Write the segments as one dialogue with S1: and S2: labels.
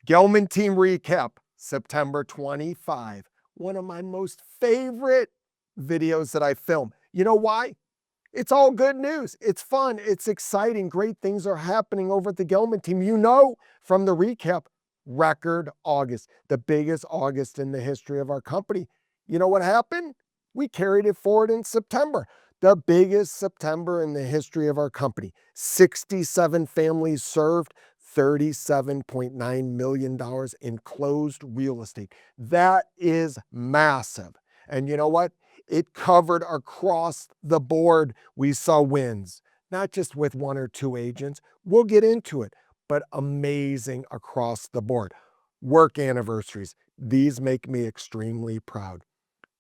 S1: Gellman team recap, September 25. One of my most favorite videos that I film. You know why? It's all good news. It's fun. It's exciting. Great things are happening over at the Gellman team. You know from the recap, record August, the biggest August in the history of our company. You know what happened? We carried it forward in September, the biggest September in the history of our company. 67 families served, $37.9 million in closed real estate. That is massive. And you know what? It covered across the board. We saw wins, not just with one or two agents. We'll get into it, but amazing across the board. Work anniversaries. These make me extremely proud.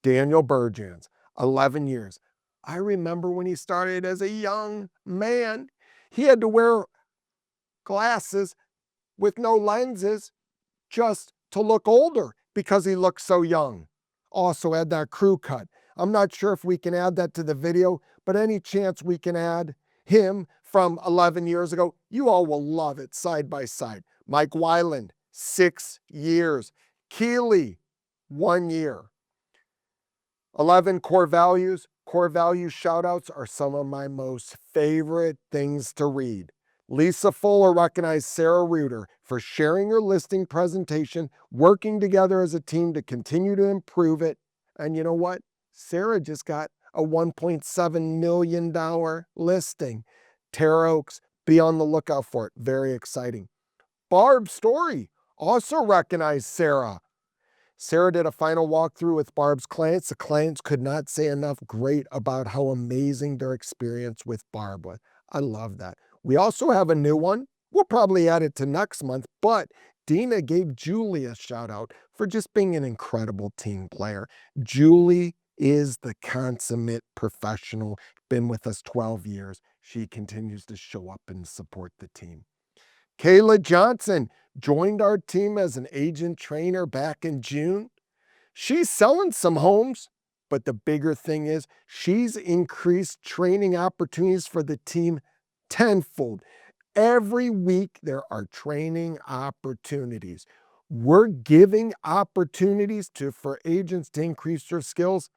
S1: Daniel Bergjans, 11 years. I remember when he started as a young man, he had to wear glasses with no lenses just to look older because he looked so young. Also had that crew cut. I'm not sure if we can add that to the video, but any chance we can add him from 11 years ago, you all will love it side by side. Mike Weiland, 6 years. Keeley, 1 year. 11 core values. Core value shout outs are some of my most favorite things to read. Lisa Fuller recognized Sarah Reuter for sharing her listing presentation, working together as a team to continue to improve it. And you know what? Sarah just got a $1.7 million listing. Terra Oaks, be on the lookout for it. Very exciting. Barb Story also recognized Sarah. Sarah did a final walkthrough with Barb's clients. The clients could not say enough great about how amazing their experience with Barb was. I love that. We also have a new one. We'll probably add it to next month, but Dina gave Julie a shout out for just being an incredible team player. Julie is the consummate professional, been with us 12 years. She continues to show up and support the team. Kayla Johnson joined our team as an agent trainer back in June. She's selling some homes, but the bigger thing is she's increased training opportunities for the team tenfold. Every week there are training opportunities. We're giving opportunities for agents to increase their skills.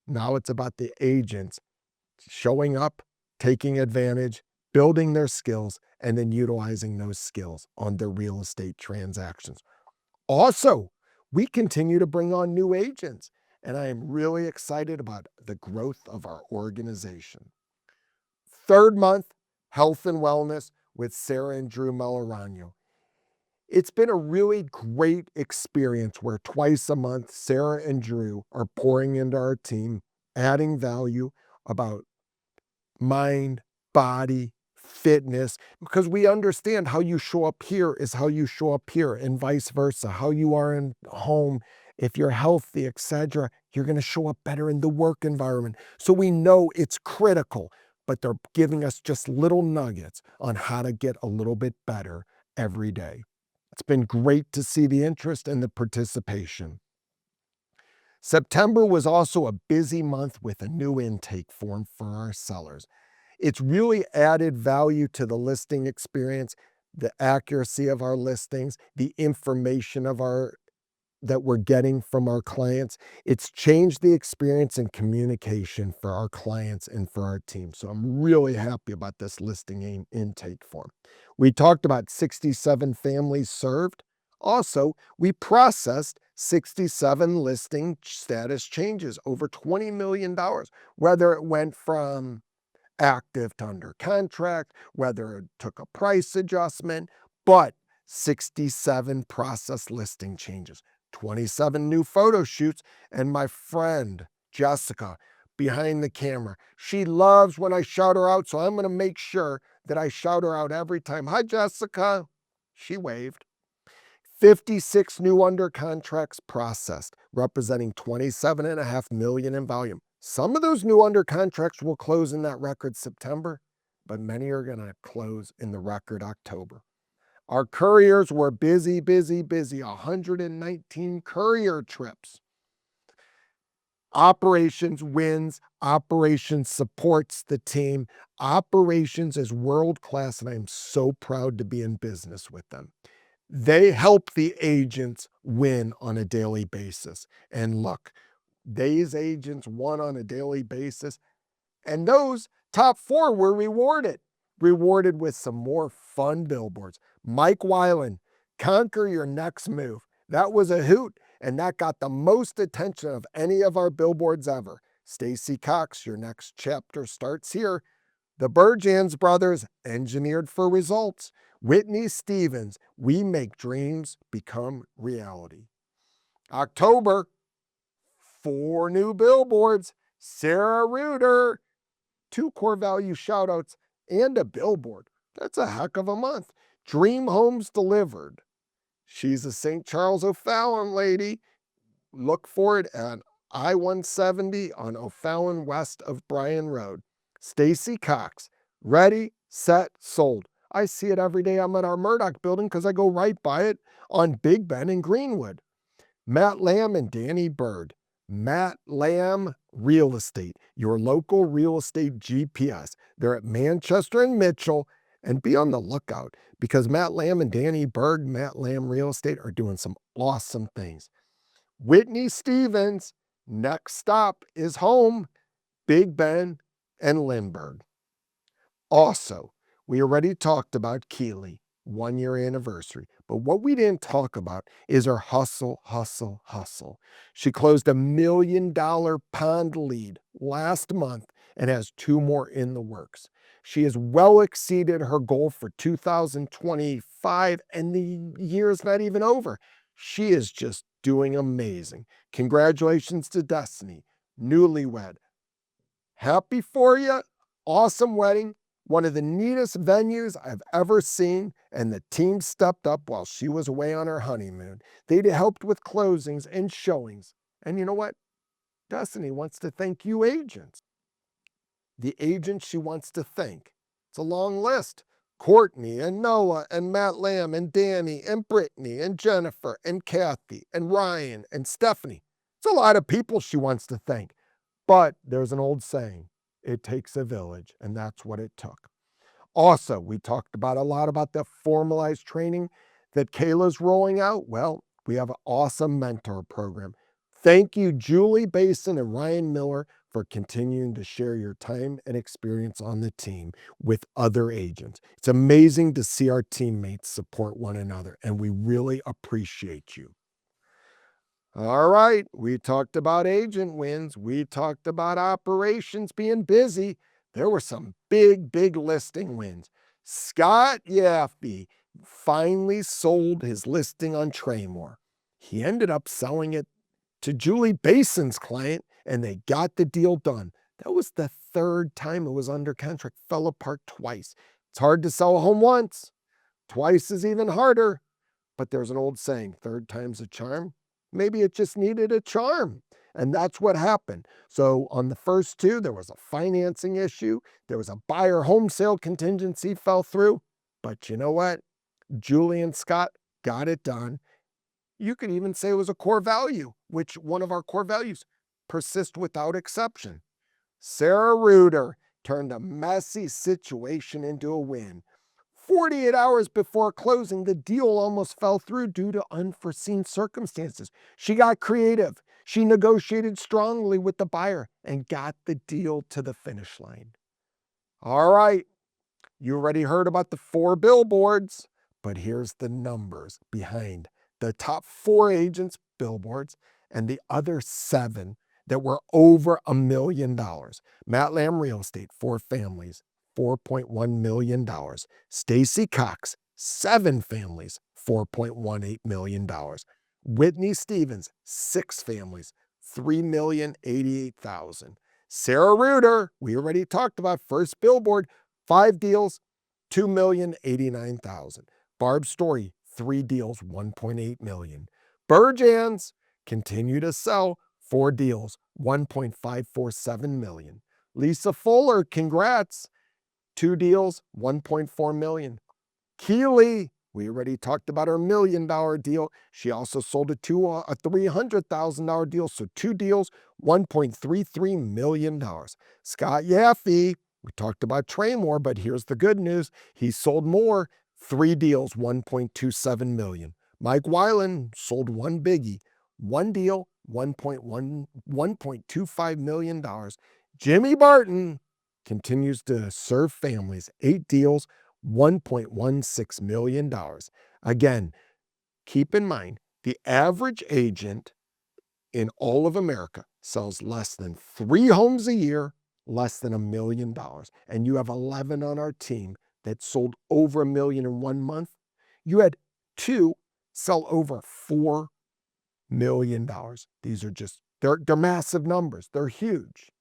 S1: Now it's about the agents showing up, taking advantage, building their skills, and then utilizing those skills on their real estate transactions. Also, we continue to bring on new agents, and I am really excited about the growth of our organization. Third month, health and wellness with Sarah and Drew Melaragno. It's been a really great experience where twice a month, Sarah and Drew are pouring into our team, adding value about mind, body, fitness, because we understand how you show up here is how you show up here, and vice versa. How you are in home, if you're healthy, etc., you're going to show up better in the work environment. So we know it's critical, but they're giving us just little nuggets on how to get a little bit better every day. It's been great to see the interest and the participation. September was also a busy month with a new intake form for our sellers. It's really added value to the listing experience, the accuracy of our listings, the information that we're getting from our clients. It's changed the experience and communication for our clients and for our team. So I'm really happy about this listing intake form. We talked about 67 families served. Also, we processed 67 listing status changes, over $20 million, whether it went from active to under contract, whether it took a price adjustment, but 67 process listing changes, 27 new photo shoots, and my friend Jessica behind the camera. She loves when I shout her out, so I'm going to make sure that I shout her out every time. Hi, Jessica. She waved. 56 new under contracts processed, representing $27.5 million in volume. Some of those new under contracts will close in that record September, but many are going to close in the record October. Our couriers were busy, 119 courier trips. Operations wins, operations supports the team. Operations is world-class, and I am so proud to be in business with them. They help the agents win on a daily basis. And look, these agents won on a daily basis, and those top 4 were rewarded with some more fun billboards. Mike Weiland, conquer your next move. That was a hoot, and that got the most attention of any of our billboards ever. Stacy Cox, your next chapter starts here. The Bergjans brothers, engineered for results. Whitney Stevens, we make dreams become reality. October, 4 new billboards. Sarah Reuter, 2 core value shoutouts, and a billboard. That's a heck of a month. Dream Homes Delivered. She's a St. Charles O'Fallon lady. Look for it at I-170 on O'Fallon west of Bryan Road. Stacy Cox, ready, set, sold. I see it every day. I'm at our Murdoch building because I go right by it on Big Ben and Greenwood. Matt Lamb and Danny Bird. Matt Lamb Real Estate, your local real estate GPS. They're at Manchester and Mitchell, and be on the lookout because Matt Lamb and Danny Bird, Matt Lamb Real Estate, are doing some awesome things. Whitney Stevens, next stop is home, Big Ben and Lindbergh. Also, we already talked about Keeley, 1-year anniversary. But what we didn't talk about is her hustle, hustle, hustle. She closed $1 million pond lead last month and has 2 more in the works. She has well exceeded her goal for 2025, and the year's not even over. She is just doing amazing. Congratulations to Destiny, newlywed. Happy for you. Awesome wedding. One of the neatest venues I've ever seen, and the team stepped up while she was away on her honeymoon. They helped with closings and showings. And you know what? Destiny wants to thank you agents. The agents she wants to thank. It's a long list. Courtney and Noah and Matt Lamb and Danny and Brittany and Jennifer and Kathy and Ryan and Stephanie. It's a lot of people she wants to thank. But there's an old saying, it takes a village, and that's what it took. Also, we talked about a lot about the formalized training that Kayla's rolling out. Well, we have an awesome mentor program. Thank you, Julie Bassin and Ryan Miller, for continuing to share your time and experience on the team with other agents. It's amazing to see our teammates support one another, and we really appreciate you. All right, we talked about agent wins. We talked about operations being busy. There were some big listing wins. Scott Yaffe finally sold his listing on Traymore. He ended up selling it to Julie Bassin's client, and they got the deal done. That was the 3rd time it was under contract, fell apart twice. It's hard to sell a home once. Twice is even harder. But there's an old saying, 3rd time's a charm. Maybe it just needed a charm. And that's what happened. So on the first 2, there was a financing issue. There was a buyer home sale contingency fell through. But you know what? Julie and Scott got it done. You could even say it was a core value, which one of our core values, persist without exception. Sarah Reuter turned a messy situation into a win. 48 hours before closing, the deal almost fell through due to unforeseen circumstances. She got creative. She negotiated strongly with the buyer and got the deal to the finish line. All right, you already heard about the 4 billboards, but here's the numbers behind the top 4 agents' billboards and the other 7 that were over $1 million. Matt Lamb Real Estate, 4 families, $4.1 million. Stacy Cox, 7 families, $4.18 million. Whitney Stevens, 6 families, $3,088,000. Sarah Reuter, we already talked about, first billboard, 5 deals, $2,089,000. Barb Story, 3 deals, $1.8 million. Bergjans continue to sell, 4 deals, $1.547 million. Lisa Fuller, congrats, 2 deals, $1.4 million. Keeley, we already talked about her $1 million deal. She also sold a $300,000 deal, so 2 deals, $1.33 million. Scott Yaffe, we talked about Traymore, but here's the good news. He sold more, 3 deals, 1.27 million. Mike Weiland sold one biggie, one deal, $1.25 million. Jimmy Barton continues to serve families, 8 deals, $1.16 million. Again, keep in mind, the average agent in all of America sells less than 3 homes a year, less than $1 million. And you have 11 on our team that sold over $1 million in 1 month. You had 2 sell over $4 million. These are just, they're massive numbers. They're huge.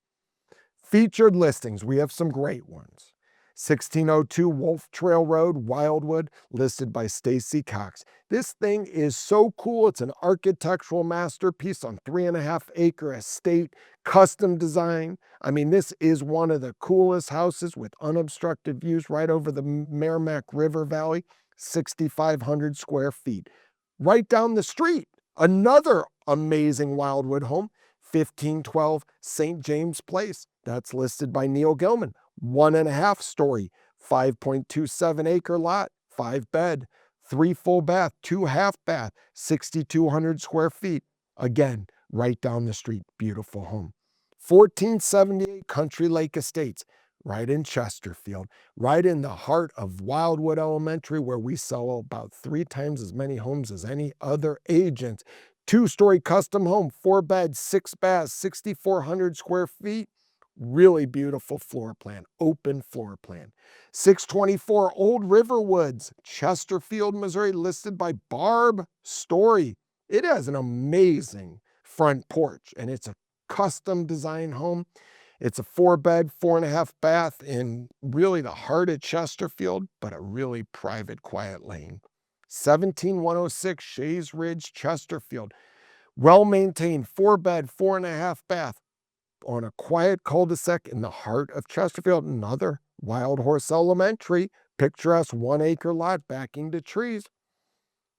S1: Featured listings, we have some great ones. 1602 Wolf Trail Road, Wildwood, listed by Stacy Cox. This thing is so cool. It's an architectural masterpiece on 3.5-acre estate, custom design. I mean, this is one of the coolest houses with unobstructed views right over the Merrimack River Valley, 6,500 square feet. Right down the street, another amazing Wildwood home, 1512 St. James Place. That's listed by Neil Gellman. 1.5 story, 5.27 acre lot, 5 bed, 3 full bath, 2 half bath, 6,200 square feet. Again, right down the street, beautiful home. 1478 Country Lake Estates, right in Chesterfield, right in the heart of Wildwood Elementary, where we sell about 3 times as many homes as any other agent. 2-story custom home, 4 beds, 6 baths, 6,400 square feet. Really beautiful floor plan, open floor plan. 624 Old River Woods, Chesterfield, Missouri, listed by Barb Story. It has an amazing front porch, and it's a custom design home. It's a 4-bed, 4.5 bath in really the heart of Chesterfield, but a really private, quiet lane. 17106 Shays Ridge, Chesterfield. Well-maintained 4-bed, 4.5 bath on a quiet cul-de-sac in the heart of Chesterfield. Another Wild Horse Elementary, picturesque 1-acre lot backing to trees.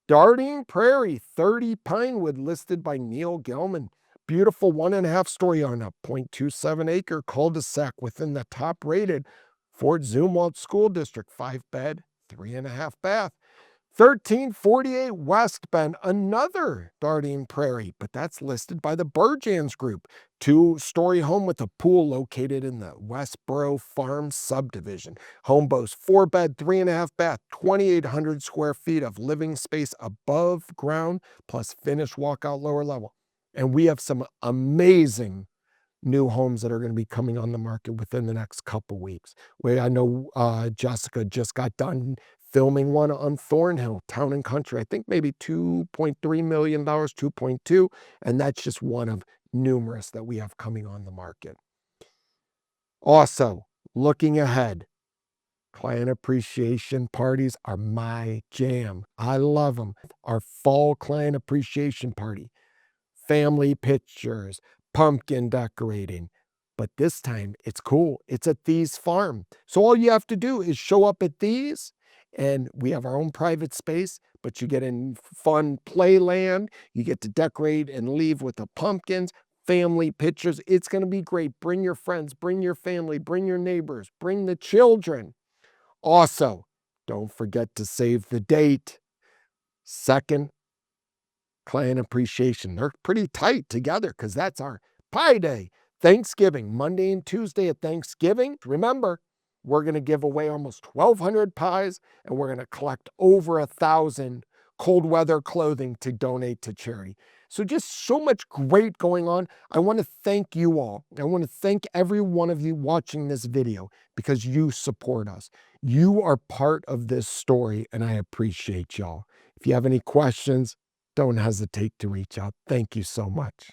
S1: Darting Prairie, 30 Pinewood, listed by Neil Gellman. Beautiful 1.5 story on a 0.27 acre cul-de-sac within the top rated Fort Zumwalt School District, 5 bed, 3.5 bath. 1348 West Bend, another Darting Prairie, but that's listed by the Bergjans Group. 2-story home with a pool located in the Westboro Farm subdivision. Home boasts 4-bed, 3.5 bath, 2,800 square feet of living space above ground, plus finished walkout lower level. And we have some amazing new homes that are going to be coming on the market within the next couple weeks. I know Jessica just got done filming one on Thornhill, Town and Country. I think maybe $2.3 million, 2.2, and that's just one of numerous that we have coming on the market. Also, looking ahead, client appreciation parties are my jam. I love them. Our fall client appreciation party, family pictures, pumpkin decorating. But this time it's cool. It's at Thee's Farm. So all you have to do is show up at Thee's, and we have our own private space, but you get in fun playland. You get to decorate and leave with the pumpkins, family pictures. It's going to be great. Bring your friends, bring your family, bring your neighbors, bring the children. Also, don't forget to save the date. Second client appreciation. They're pretty tight together because that's our Pie Day. Thanksgiving, Monday and Tuesday at Thanksgiving. Remember, we're going to give away almost 1,200 pies, and we're going to collect over 1,000 cold weather clothing to donate to charity. So just so much great going on. I want to thank you all. I want to thank every one of you watching this video because you support us. You are part of this story, and I appreciate y'all. If you have any questions, don't hesitate to reach out. Thank you so much.